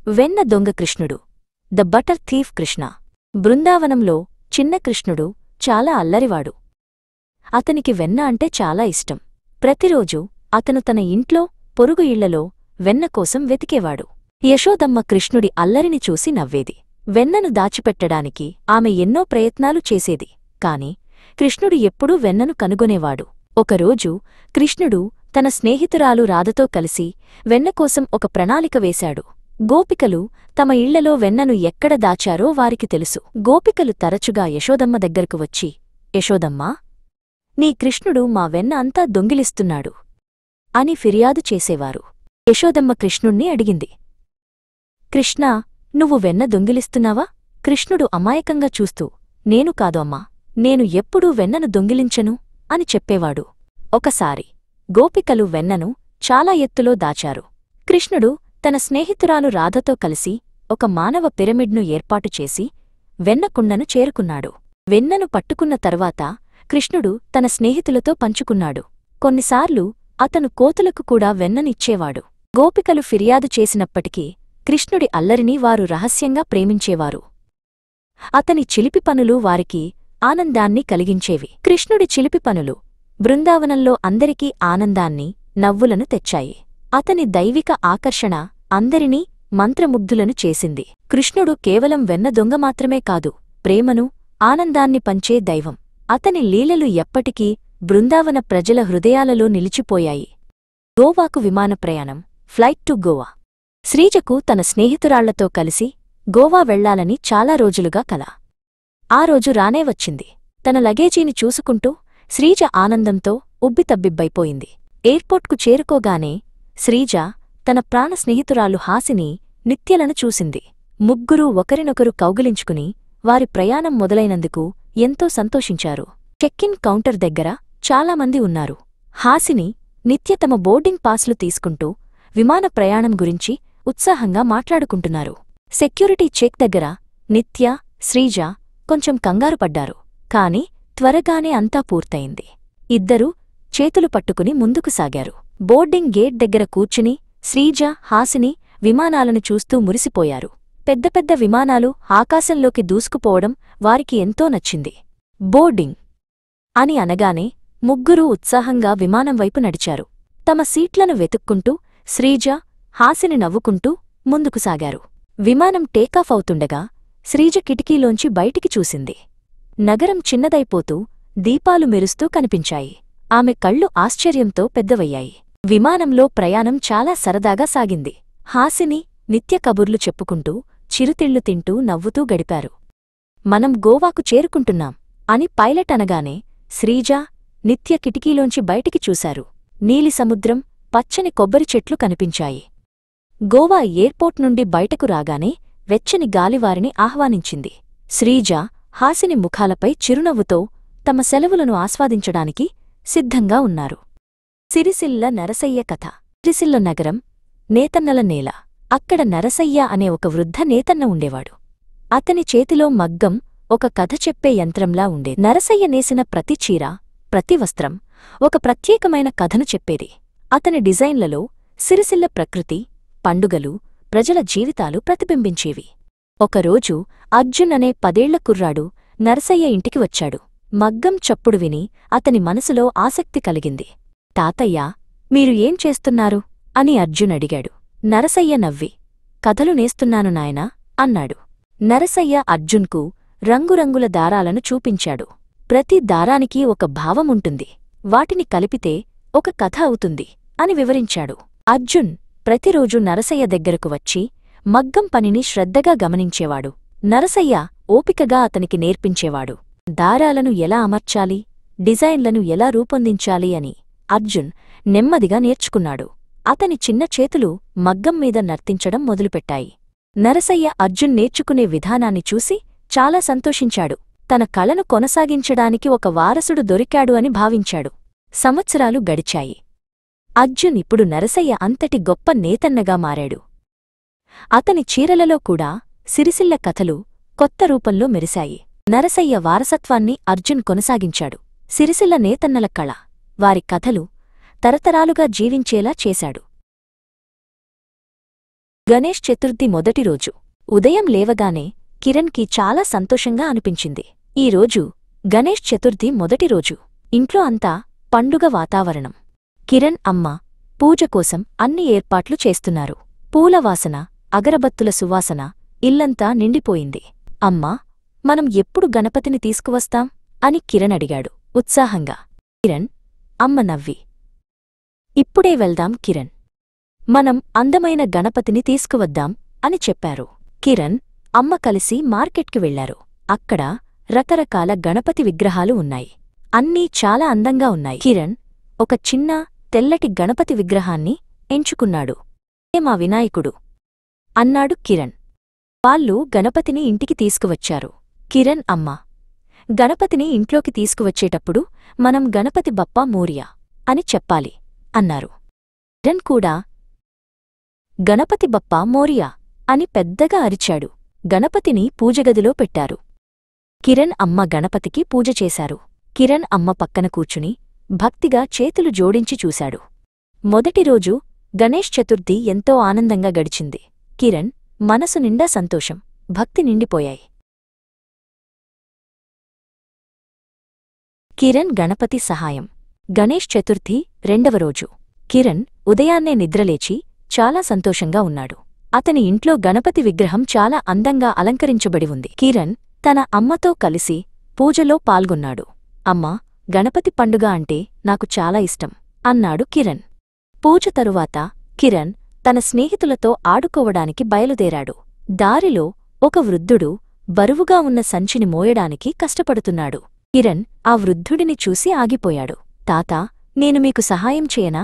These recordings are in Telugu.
వెన్న దొంగ కృష్ణుడు ద బటర్ థీఫ్ కృష్ణ. బృందావనంలో చిన్న కృష్ణుడు చాలా అల్లరివాడు. అతనికి వెన్న అంటే చాలా ఇష్టం. ప్రతిరోజూ అతను తన ఇంట్లో పొరుగు ఇళ్లలో వెన్న కోసం వెతికేవాడు. యశోదమ్మ కృష్ణుడి అల్లరిని చూసి నవ్వేది. వెన్నను దాచిపెట్టడానికి ఆమె ఎన్నో ప్రయత్నాలు చేసేది. కాని కృష్ణుడు ఎప్పుడూ వెన్నను కనుగొనేవాడు. ఒకరోజు కృష్ణుడు తన స్నేహితురాలు రాధతో కలిసి వెన్నకోసం ఒక ప్రణాళిక వేశాడు. గోపికలు తమ ఇళ్లలో వెన్నను ఎక్కడ దాచారో వారికి తెలుసు. గోపికలు తరచుగా యశోదమ్మ దగ్గరకు వచ్చి, యశోదమ్మా, నీ కృష్ణుడు మా వెన్న అంతా దొంగిలిస్తున్నాడు అని ఫిర్యాదు చేసేవారు. యశోదమ్మ కృష్ణుణ్ణి అడిగింది, కృష్ణా, నువ్వు వెన్న దొంగిలిస్తున్నావా? కృష్ణుడు అమాయకంగా చూస్తూ, నేను కాదు అమ్మా, నేను ఎప్పుడూ వెన్నను దొంగిలించను అని చెప్పేవాడు. ఒకసారి గోపికలు వెన్నను చాలా ఎత్తులో దాచారు. కృష్ణుడు తన స్నేహితురాలు రాధతో కలిసి ఒక మానవ పిరమిడ్ను ఏర్పాటుచేసి వెన్నకుండను చేరుకున్నాడు. వెన్నను పట్టుకున్న తర్వాత కృష్ణుడు తన స్నేహితులతో పంచుకున్నాడు. కొన్నిసార్లు అతను కోతులకు కూడా వెన్ననిచ్చేవాడు. గోపికలు ఫిర్యాదు చేసినప్పటికీ కృష్ణుడి అల్లరిని వారు రహస్యంగా ప్రేమించేవారు. అతని చిలిపి పనులు వారికి ఆనందాన్ని కలిగించేవి. కృష్ణుడి చిలిపి పనులు బృందావనంలో అందరికీ ఆనందాన్ని, నవ్వులను తెచ్చాయి. అతని దైవిక ఆకర్షణ అందరినీ మంత్రముగ్ధులను చేసింది. కృష్ణుడు కేవలం వెన్న దొంగ మాత్రమే కాదు, ప్రేమను, ఆనందాన్ని పంచే దైవం. అతని లీలలు ఎప్పటికీ బృందావన ప్రజల హృదయాలలో నిలిచిపోయాయి. గోవాకు విమాన ప్రయాణం, ఫ్లైట్ టు గోవా. శ్రీజకు తన స్నేహితురాళ్లతో కలిసి గోవా వెళ్లాలని చాలా రోజులుగా కల. ఆ రోజు రానే వచ్చింది. తన లగేజీని చూసుకుంటూ శ్రీజ ఆనందంతో ఉబ్బితబ్బిబ్బైపోయింది. ఎయిర్పోర్ట్కు చేరుకోగానే శ్రీజ తన ప్రాణ స్నేహితురాలు హాసిని, నిత్యలను చూసింది. ముగ్గురూ ఒకరినొకరు కౌగిలించుకుని వారి ప్రయాణం మొదలైనందుకు ఎంతో సంతోషించారు. చెక్ఇన్ కౌంటర్ దగ్గర చాలామంది ఉన్నారు. హాసిని, నిత్య తమ బోర్డింగ్ పాస్లు తీసుకుంటూ విమాన ప్రయాణం గురించి ఉత్సాహంగా మాట్లాడుకుంటున్నారు. సెక్యూరిటీ చెక్ దగ్గర నిత్య, శ్రీజ కొంచెం కంగారుపడ్డారు. కాని త్వరగానే అంతా పూర్తయింది. ఇద్దరూ చేతులు పట్టుకుని ముందుకు సాగారు. బోర్డింగ్ గేట్ దగ్గర కూర్చుని శ్రీజ, హాసిని విమానాలను చూస్తూ మురిసిపోయారు. పెద్ద పెద్ద విమానాలు ఆకాశంలోకి దూసుకుపోవడం వారికి ఎంతో నచ్చింది. బోర్డింగ్ అని అనగానే ముగ్గురూ ఉత్సాహంగా విమానం వైపు నడిచారు. తమ సీట్లను వెతుక్కుంటూ శ్రీజ, హాసిని నవ్వుకుంటూ ముందుకు సాగారు. విమానం టేకాఫ్ అవుతుండగా శ్రీజ కిటికీలోంచి బయటికి చూసింది. నగరం చిన్నదైపోతూ దీపాలు మెరుస్తూ కనిపించాయి. ఆమె కళ్ళు ఆశ్చర్యంతో పెద్దవయ్యాయి. విమానంలో ప్రయాణం చాలా సరదాగా సాగింది. హాసిని, నిత్య కబుర్లు చెప్పుకుంటూ చిరుతిళ్లు తింటూ నవ్వుతూ గడిపారు. మనం గోవాకు చేరుకుంటున్నాం అని పైలట్ అనగానే శ్రీజ, నిత్య కిటికీలోంచి బయటికి చూశారు. నీలి సముద్రం, పచ్చని కొబ్బరి చెట్లు కనిపించాయి. గోవా ఎయిర్పోర్ట్ నుండి బయటకు రాగానే వెచ్చని గాలివారిని ఆహ్వానించింది. శ్రీజ, హాసిని ముఖాలపై చిరునవ్వుతో తమ సెలవులను ఆస్వాదించడానికి సిద్ధంగా ఉన్నారు. సిరిసిల్ల నరసయ్య కథ. సిరిసిల్ల నగరం, నేతన్నల నేల. అక్కడ నరసయ్య అనే ఒక వృద్ధ నేతన్న ఉండేవాడు. అతని చేతిలో మగ్గం ఒక కథ చెప్పే యంత్రంలా ఉండేది. నరసయ్య నేసిన ప్రతి చీర, ప్రతి వస్త్రం ఒక ప్రత్యేకమైన కథను చెప్పేది. అతని డిజైన్లలో సిరిసిల్ల ప్రకృతి, పండుగలు, ప్రజల జీవితాలు ప్రతిబింబించేవి. ఒకరోజు అర్జున్ అనే 10 ఏళ్ల కుర్రాడు నరసయ్య ఇంటికి వచ్చాడు. మగ్గం చప్పుడు విని అతని మనసులో ఆసక్తి కలిగింది. తాతయ్యా, మీరు ఏం చేస్తున్నారు అని అర్జున్ అడిగాడు. నరసయ్య నవ్వి, కథలు నేస్తున్నాను నాయనా అన్నాడు. నరసయ్య అర్జున్కు రంగురంగుల దారాలను చూపించాడు. ప్రతి దారానికి ఒక భావముంటుంది, వాటిని కలిపితే ఒక కథ అవుతుంది అని వివరించాడు. అర్జున్ ప్రతిరోజూ నరసయ్య దగ్గరకు వచ్చి మగ్గం పనిని శ్రద్ధగా గమనించేవాడు. నరసయ్య ఓపికగా అతనికి నేర్పించేవాడు. దారాలను ఎలా అమర్చాలి, డిజైన్లను ఎలా రూపొందించాలి అని అర్జున్ నెమ్మదిగా నేర్చుకున్నాడు. అతని చిన్న చేతులు మగ్గం మీద నర్తించడం మొదలుపెట్టాయి. నరసయ్య అర్జున్ నేర్చుకునే విధానాన్ని చూసి చాలా సంతోషించాడు. తన కళను కొనసాగించడానికి ఒక వారసుడు దొరికాడు అని భావించాడు. సంవత్సరాలు గడిచాయి. అర్జున్ ఇప్పుడు నరసయ్య అంతటి గొప్ప నేతన్నగా మారాడు. అతని చీరలలో కూడా సిరిసిల్ల కథలు కొత్త రూపంలో మెరిశాయి. నరసయ్య వారసత్వాన్ని అర్జున్ కొనసాగించాడు. సిరిసిల్ల నేతన్నల కళ, వారి కథలు తరతరాలుగా జీవించేలా చేశాడు. గణేష్ చతుర్థి మొదటి రోజు ఉదయం లేవగానే కిరణ్కి చాలా సంతోషంగా అనిపించింది. ఈరోజు గణేష్ చతుర్థి మొదటి రోజు. ఇంట్లో అంతా పండుగ వాతావరణం. కిరణ్ అమ్మ పూజ కోసం అన్ని ఏర్పాట్లు చేస్తున్నారు. పూలవాసన, అగరబత్తుల సువాసన ఇల్లంతా నిండిపోయింది. అమ్మా, మనం ఎప్పుడు గణపతిని తీసుకువస్తాం అని కిరణ్ అడిగాడు ఉత్సాహంగా. కిరణ్ అమ్మ నవ్వి, ఇప్పుడే వెళ్దాం కిరణ్, మనం అందమైన గణపతిని తీసుకువద్దాం అని చెప్పారు. కిరణ్ అమ్మ కలిసి మార్కెట్కి వెళ్లారు. అక్కడ రకరకాల గణపతి విగ్రహాలు ఉన్నాయి. అన్నీ చాలా అందంగా ఉన్నాయి. కిరణ్ ఒక చిన్న తెల్లటి గణపతి విగ్రహాన్ని ఎంచుకున్నాడు. ఏ మా వినాయకుడు అన్నాడు కిరణ్. వాళ్ళు గణపతిని ఇంటికి తీసుకువచ్చారు. కిరణ్ అమ్మ, గణపతిని ఇంట్లోకి తీసుకువచ్చేటప్పుడు మనం గణపతి బప్పా మోరియా అని చెప్పాలి అన్నారు. కిరణ్ కూడా గణపతి బప్పా మోరియా అని పెద్దగా అరిచాడు. గణపతిని పూజగదిలో పెట్టారు. కిరణ్ అమ్మ గణపతికి పూజ చేశారు. కిరణ్ అమ్మ పక్కన కూర్చుని భక్తిగా చేతులు జోడించి చూశాడు. మొదటి రోజు గణేష్ చతుర్థి ఎంతో ఆనందంగా గడిచింది. కిరణ్ మనసు నిండా సంతోషం, భక్తి నిండిపోయాయి. కిరణ్ గణపతి సహాయం. గణేష్ చతుర్థి రెండవ రోజు. కిరణ్ ఉదయాన్నే నిద్రలేచి చాలా సంతోషంగా ఉన్నాడు. అతని ఇంట్లో గణపతి విగ్రహం చాలా అందంగా అలంకరించబడి ఉంది. కిరణ్ తన అమ్మతో కలిసి పూజలో పాల్గొన్నాడు. అమ్మా, గణపతి పండుగ అంటే నాకు చాలా ఇష్టం అన్నాడు కిరణ్. పూజ తరువాత కిరణ్ తన స్నేహితులతో ఆడుకోవడానికి బయలుదేరాడు. దారిలో ఒక వృద్ధుడు బరువుగా ఉన్న సంచిని మోయడానికి కష్టపడుతున్నాడు. కిరణ్ ఆ వృద్ధుడిని చూసి ఆగిపోయాడు. తాతా, నేను మీకు సహాయం చేయనా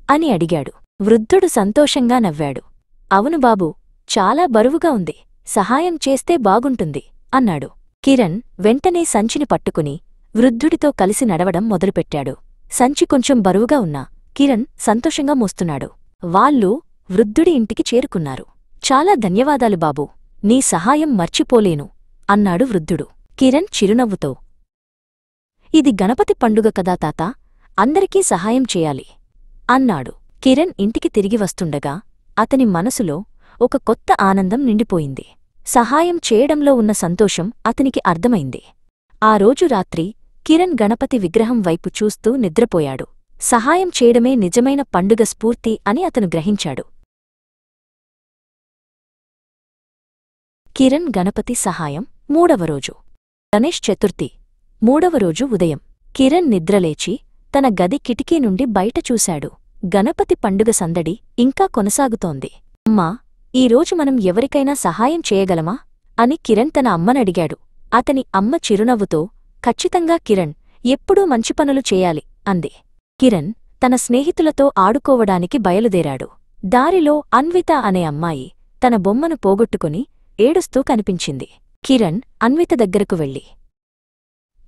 అని అడిగాడు. వృద్ధుడు సంతోషంగా నవ్వాడు. అవును బాబూ, చాలా బరువుగా ఉంది, సహాయం చేస్తే బాగుంటుంది అన్నాడు. కిరణ్ వెంటనే సంచిని పట్టుకుని వృద్ధుడితో కలిసి నడవడం మొదలుపెట్టాడు. సంచి కొంచెం బరువుగా ఉన్నా కిరణ్ సంతోషంగా మోస్తున్నాడు. వాళ్ళు వృద్ధుడి ఇంటికి చేరుకున్నారు. చాలా ధన్యవాదాలు బాబూ, నీ సహాయం మర్చిపోలేను అన్నాడు వృద్ధుడు. కిరణ్ చిరునవ్వుతో, ఇది గణపతి పండుగ కదా తాతా, అందరికీ సహాయం చేయాలి అన్నాడు. కిరణ్ ఇంటికి తిరిగి వస్తుండగా అతని మనసులో ఒక కొత్త ఆనందం నిండిపోయింది. సహాయం చేయడంలో ఉన్న సంతోషం అతనికి అర్థమైంది. ఆ రోజు రాత్రి కిరణ్ గణపతి విగ్రహం వైపు చూస్తూ నిద్రపోయాడు. సహాయం చేయడమే నిజమైన పండుగ స్ఫూర్తి అని అతను గ్రహించాడు. కిరణ్ గణపతి సహాయం మూడవ రోజు. గణేష్ చతుర్థి మూడవ రోజు ఉదయం. కిరణ్ నిద్రలేచి తన గది కిటికీ నుండి బయట చూశాడు. గణపతి పండుగ సందడి ఇంకా కొనసాగుతోంది. అమ్మా, ఈరోజు మనం ఎవరికైనా సహాయం చేయగలమా అని కిరణ్ తన అమ్మనడిగాడు. అతని అమ్మ చిరునవ్వుతో, ఖచ్చితంగా కిరణ్, ఎప్పుడూ మంచి పనులు చేయాలి అంది. కిరణ్ తన స్నేహితులతో ఆడుకోవడానికి బయలుదేరాడు. దారిలో అన్విత అనే అమ్మాయి తన బొమ్మను పోగొట్టుకుని ఏడుస్తూ కనిపించింది. కిరణ్ అన్విత దగ్గరకు వెళ్ళి,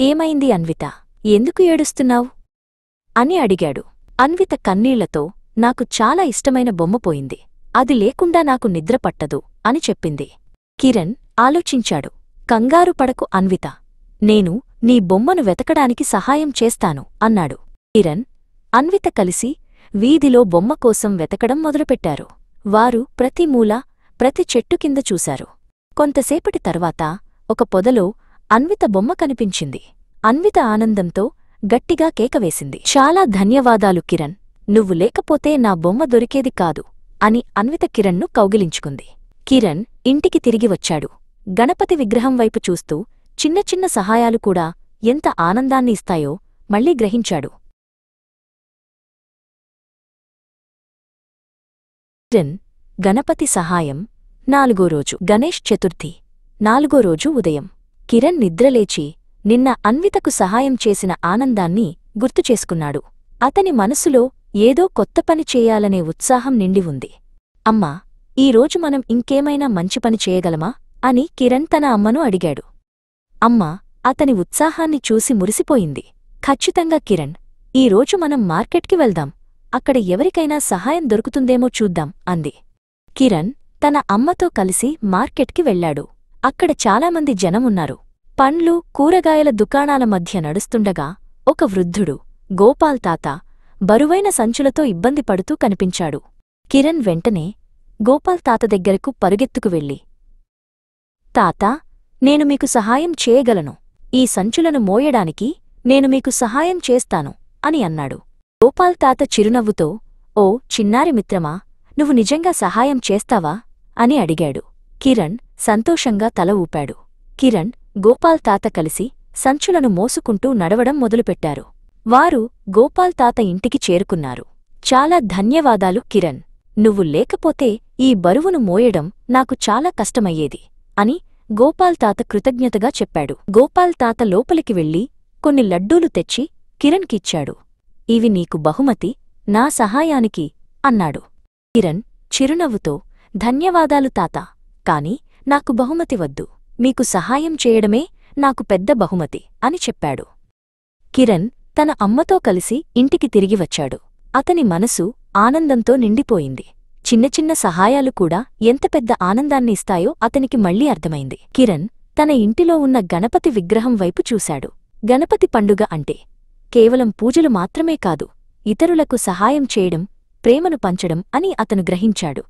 ఏమైంది అన్విత, ఎందుకు ఏడుస్తున్నావు అని అడిగాడు. అన్విత కన్నీళ్లతో, నాకు చాలా ఇష్టమైన బొమ్మ పోయింది, అది లేకుండా నాకు నిద్ర పట్టదు అని చెప్పింది. కిరణ్ ఆలోచించాడు. కంగారు పడకు అన్విత, నేను నీ బొమ్మను వెతకడానికి సహాయం చేస్తాను అన్నాడు. కిరణ్ అన్విత కలిసి వీధిలో బొమ్మ కోసం వెతకడం మొదలుపెట్టారు. వారు ప్రతి మూల, ప్రతి చెట్టు కింద చూశారు. కొంతసేపటి తర్వాత ఒక పొదలో అన్విత బొమ్మ కనిపించింది. అన్విత ఆనందంతో గట్టిగా కేకవేసింది. చాలా ధన్యవాదాలు కిరణ్, నువ్వు లేకపోతే నా బొమ్మ దొరికేది కాదు అని అన్విత కిరణ్ను కౌగిలించుకుంది. కిరణ్ ఇంటికి తిరిగి వచ్చాడు. గణపతి విగ్రహం వైపు చూస్తూ చిన్న చిన్న సహాయాలు కూడా ఎంత ఆనందాన్ని ఇస్తాయో మళ్లీ గ్రహించాడు. కిరణ్ గణపతి సహాయం నాలుగో రోజు. గణేష్ చతుర్థి నాలుగో రోజు ఉదయం. కిరణ్ నిద్రలేచి నిన్న అన్వితకు సహాయం చేసిన ఆనందాన్ని గుర్తుచేసుకున్నాడు. అతని మనసులో ఏదో కొత్త పని చేయాలనే ఉత్సాహం నిండి ఉంది. అమ్మా, ఈరోజు మనం ఇంకేమైనా మంచి పని చేయగలమా అని కిరణ్ తన అమ్మను అడిగాడు. అమ్మ అతని ఉత్సాహాన్ని చూసి మురిసిపోయింది. ఖచ్చితంగా కిరణ్, ఈరోజు మనం మార్కెట్కి వెళ్దాం, అక్కడ ఎవరికైనా సహాయం దొరుకుతుందేమో చూద్దాం అంది. కిరణ్ తన అమ్మతో కలిసి మార్కెట్కి వెళ్లాడు. అక్కడ చాలామంది జనమున్నారు. పండ్లు, కూరగాయల దుకాణాల మధ్య నడుస్తుండగా ఒక వృద్ధుడు, గోపాల్ తాత, బరువైన సంచులతో ఇబ్బంది పడుతూ కనిపించాడు. కిరణ్ వెంటనే గోపాల్ తాత దగ్గరకు పరుగెత్తుకు వెళ్ళి, తాతా, నేను మీకు సహాయం చేయగలను. ఈ సంచులను మోయడానికి నేను మీకు సహాయం చేస్తాను అని అన్నాడు. గోపాల్ తాత చిరునవ్వుతో, ఓ చిన్నారి మిత్రమా, నువ్వు నిజంగా సహాయం చేస్తావా అని అడిగాడు. కిరణ్ సంతోషంగా తల ఊపాడు. కిరణ్, గోపాల్ తాత కలిసి సంచులను మోసుకుంటూ నడవడం మొదలుపెట్టారు. వారు గోపాల్ తాత ఇంటికి చేరుకున్నారు. చాలా ధన్యవాదాలు కిరణ్, నువ్వు లేకపోతే ఈ బరువును మోయడం నాకు చాలా కష్టమయ్యేది అని గోపాల్ తాత కృతజ్ఞతగా చెప్పాడు. గోపాల్ తాత లోపలికి వెళ్ళి కొన్ని లడ్డూలు తెచ్చి కిరణ్కిచ్చాడు. ఇవి నీకు బహుమతి, నా సహాయానికి అన్నాడు. కిరణ్ చిరునవ్వుతో, ధన్యవాదాలు తాతా, కాని నాకు బహుమతి వద్దు, మీకు సహాయం చేయడమే నాకు పెద్ద బహుమతి అని చెప్పాడు. కిరణ్ తన అమ్మతో కలిసి ఇంటికి తిరిగి వచ్చాడు. అతని మనసు ఆనందంతో నిండిపోయింది. చిన్న చిన్న సహాయాలు కూడా ఎంత పెద్ద ఆనందాన్ని ఇస్తాయో అతనికి మళ్లీ అర్థమైంది. కిరణ్ తన ఇంటిలో ఉన్న గణపతి విగ్రహం వైపు చూశాడు. గణపతి పండుగ అంటే కేవలం పూజలు మాత్రమే కాదు, ఇతరులకు సహాయం చేయడం, ప్రేమను పంచడం అని అతను గ్రహించాడు.